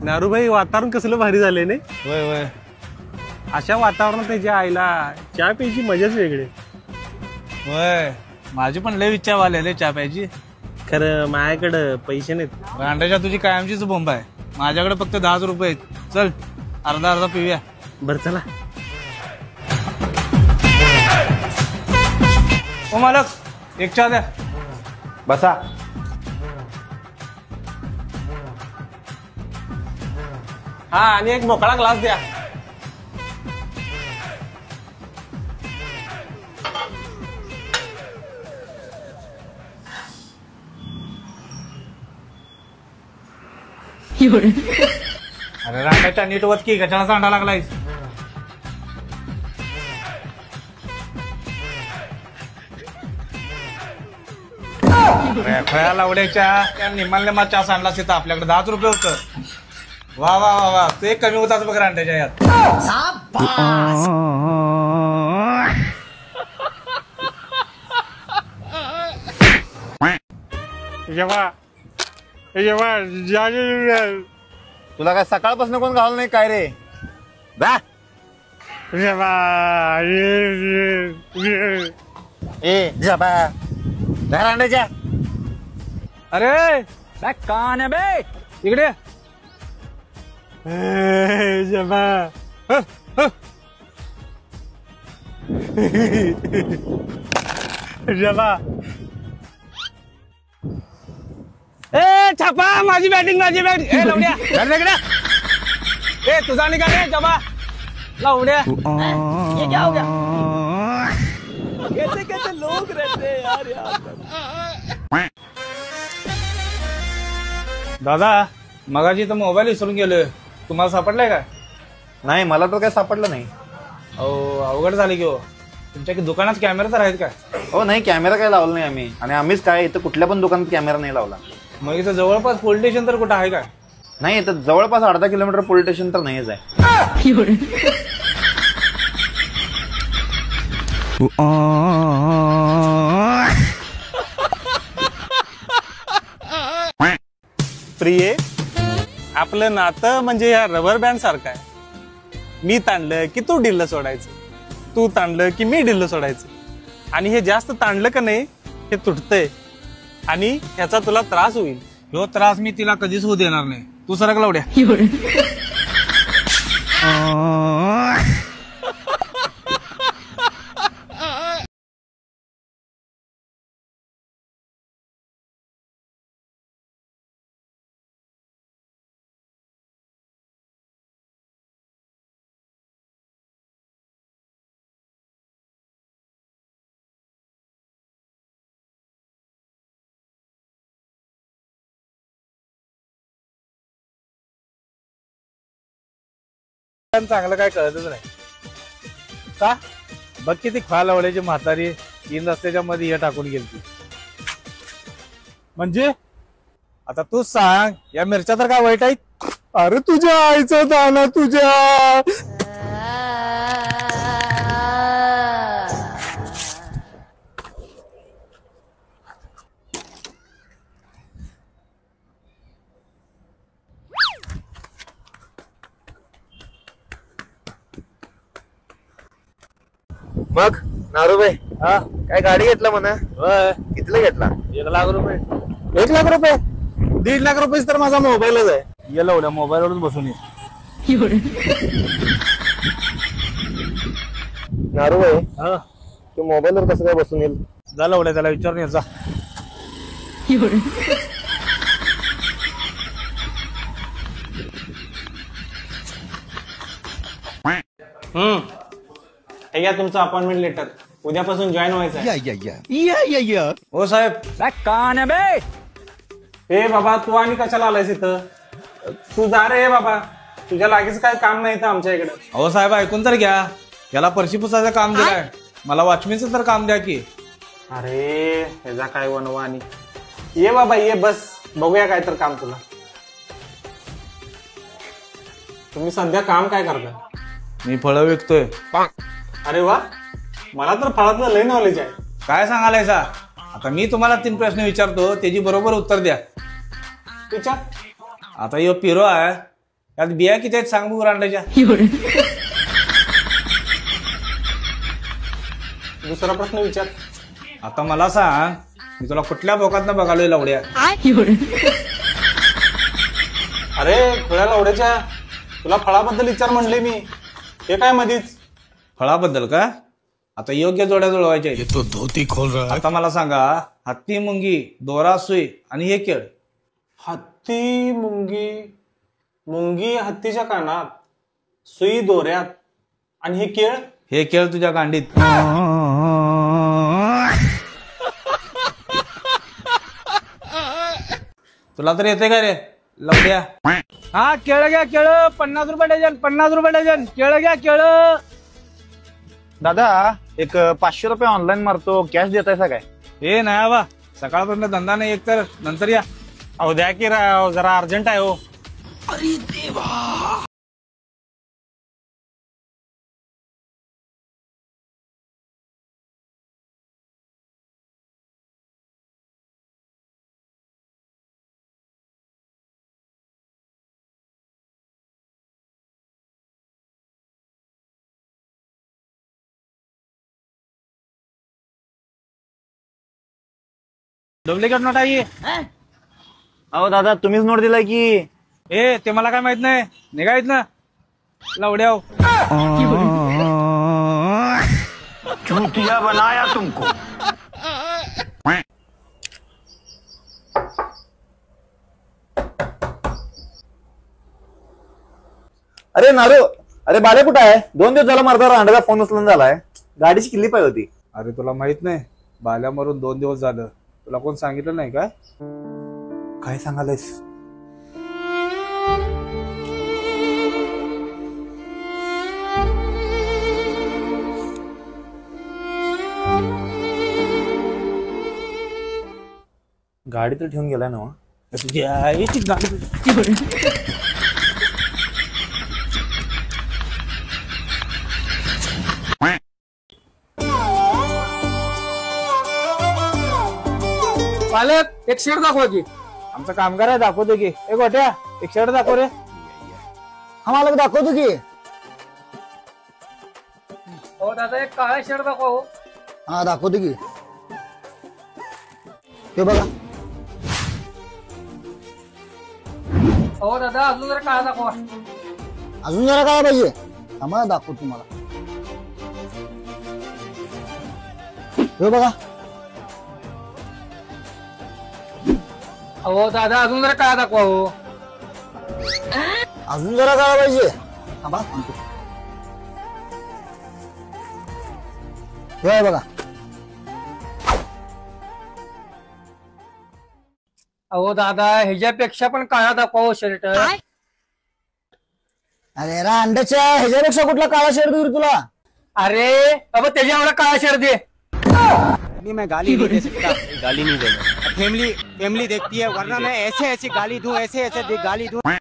नारूभाई वातावरण कसलं भारी झालंय नाही. होय होय. अशा वातावरणात त्याच्या आईला चहा प्यायची मजाच वेगळी. होय माझी पण लय इच्छा वाले चहा प्यायची. खरं माझ्याकडं पैसे नाहीत. रांड्याच्या तुझी कायमचीच बोंब आहे. माझ्याकडे फक्त 10 रुपये आहेत. चल अर्धा अर्धा पिऊया. बरं चला. ओ मालक एक चहा द्या. बसा. हा आणि एक मोकळा ग्लास द्या. अरे रांड्याच्या नीट वत की कशाला सांडा लागलाय. खळ्या लावड्याच्या त्या निम्माल्या चहा सांडला तिथं आपल्याकडे 10 रुपये होतं. वा वा वा वा ते कमी होताच बघ रांड्याच्या यात. तुला काय सकाळपासून कोण घालू नाही काय रे. ए जबा रांड्याच्या. अरे कान बे इकडे. जबा जबा. ए छापा माझी बॅटिंग माझी बॅटिंग. ए लावड्या ए तुझा निघाल रे जबा. लावड्या ये क्या हो गया. कैसे कैसे लोग रहते हैं यार यार. दादा मगाशी तर मोबाईल विसरून गेलोय. तुम्हाला सापडलाय का. नाही मला तर काय सापडलं नाही. अहो अवघड झाली की हो. तुमच्या दुकानात कॅमेरा तर आहेत का. हो नाही कॅमेरा काय लावला नाही आम्ही. आणि आम्हीच काय इथं कुठल्या पण दुकानात कॅमेरा नाही लावला. मग इथं जवळपास पोलीस स्टेशन तर कुठं आहे का. नाही इथं जवळपास अर्धा किलोमीटर पोलीस स्टेशन तर नाहीच आहे. प्रिये आपलं नातं म्हणजे या रबर बँड सारखं आहे. मी ताणलं की तू ढिल्लं सोडायचं. तू ताणलं की मी ढिल्लं सोडायचं. आणि हे जास्त ताणलं का नाही हे तुटतंय आणि ह्याचा तुला त्रास होईल. ह्यो त्रास मी तिला कधीच होऊ देणार नाही. तू सरक लावड्या. चांगलं काय कळतच नाही का. बघ किती खा लावल्याची म्हातारी 3 रस्त्याच्या मध्ये हे टाकून गेली. म्हणजे आता तूच सांग या मिरच्या तर काय वाईट आहेत. अरे तुझ्या आईचं दाना तुझ्या. मग नारूबाई हा काय गाडी घेतला म्हणा. कितीला घेतला. 1 लाख रुपये. 1 लाख रुपये 1.5 लाख रुपये तर माझा मोबाईलच आहे. ये लावल्या मोबाईलवरच बसून ये. नारूबाई हा तू मोबाईलवर कसं काय बसून येईल. जा लावल्या त्याला विचारून ये जा. हे घ्या तुमचं अपॉइंटमेंट लेटर. उद्यापासून जॉईन व्हायचं. हो साहेब कान बे. ए बाबा तू आणि कशाला आलायस इथं. तू जा रे बाबा. तुझ्या लागीच काय काम नाही इथं आमच्या इकडे. हो साहेब ऐकून तर घ्या. याला फरशी पुसायचं काम दिलंय. मला वॉचमॅनचं तर काम द्या की. अरे ह्याचा काय वनवा. आणि ये बाबा ये बस बघूया काय तर काम तुला. तुम्ही सध्या काम काय करता. मी फळं विकतोय. अरे वा मला तर फळातलं लय नॉलेज आहे. काय सांगालायसा. आता मी तुम्हाला 3 प्रश्न विचारतो त्याची बरोबर उत्तर द्या. विचार. आता यो पिरो आहे त्यात बिया किती आहेत सांग बघू अंड्याच्या. दुसरा प्रश्न विचार. आता मला सांग, मी तुला कुठल्या बोकातनं बघालोय लवड्या? अरे खुळ्या लावड्याच्या, तुला फळाबद्दल विचार म्हणले मी, हे काय मधीच? फळाबद्दल का? आता योग्य जोड्या जुळवायच्या आहेत. तो धोती खोल रहा है. आता मला सांगा, हत्ती, मुंगी, दोरा, सुई आणि हे केळ. हत्ती, मुंगी हत्तीच्या कानात, सुई दोऱ्यात, आणि हे केळ. हे केळ तुझ्या गांडीत. तुला तर येते का रे लवड्या? हा, केळ घ्या केळ, 50 रुपये डझन, 50 रुपये डझन. केळ घ्या केळ. दादा एक 500 रुपये ऑनलाईन मारतो, कॅश देतायसा काय? हे नाही बा, सकाळपर्यंत धंदा नाही, एक तर नंतर या. अहो द्या की राव, जरा अर्जंट आहे हो. डुप्लिकेट नोट आहे. अहो दादा तुम्हीच नोट दिलाय की. ए ते मला काय माहित नाही, निघायत ना लवड्या. चूतिया बनाया तुमको. अरे नारू, अरे बाले कुठं आहे? 2 दिवस झाला मारता अंड्याचा फोन उचलून झालाय. गाडीची किल्ली पाहिजे होती. अरे तुला माहित नाही, बाल्या मरून 2 दिवस झालं. तुला कोण सांगितलं नाही काय? काय सांगायस? गाडी तर ठेवून गेलाय ना. तुझ्या आईची गाडी. पालक, एक शर्ट दाखवा की. आमचा कामगार आहे, दाखवतो की. एक गोट्या, एक शर्ट दाखव रे. हा मालक दाखवतो की. हो दादा, एक काळा शर्ट दाखवा. हो हा दाखवतो की. ते बघा. हो दादा, अजून जरा काळा दाखवा. अजून जरा काय पाहिजे? आम्हाला दाखवतो तुम्हाला. हे बघा. हो दादा, अजून जरा काळा दाखवा. हो अजून जरा काय पाहिजे? थांबा सांगतो. हे आहे बघा. अहो दादा, ह्याच्यापेक्षा पण काळा दाखवा हो शर्ट. अरे रा अंड्याच्या ह्याच्यापेक्षा कुठला काळा शर्ट देऊ रे तुला? अरे अब त्याच्या एवढा काळा शर्ट दे. नहीं, मैं गाली नहीं दे सकता. गाली नहीं देना. फैमिली देखती है, वरना मैं ऐसे गाली दूं, ऐसे गाली दूं.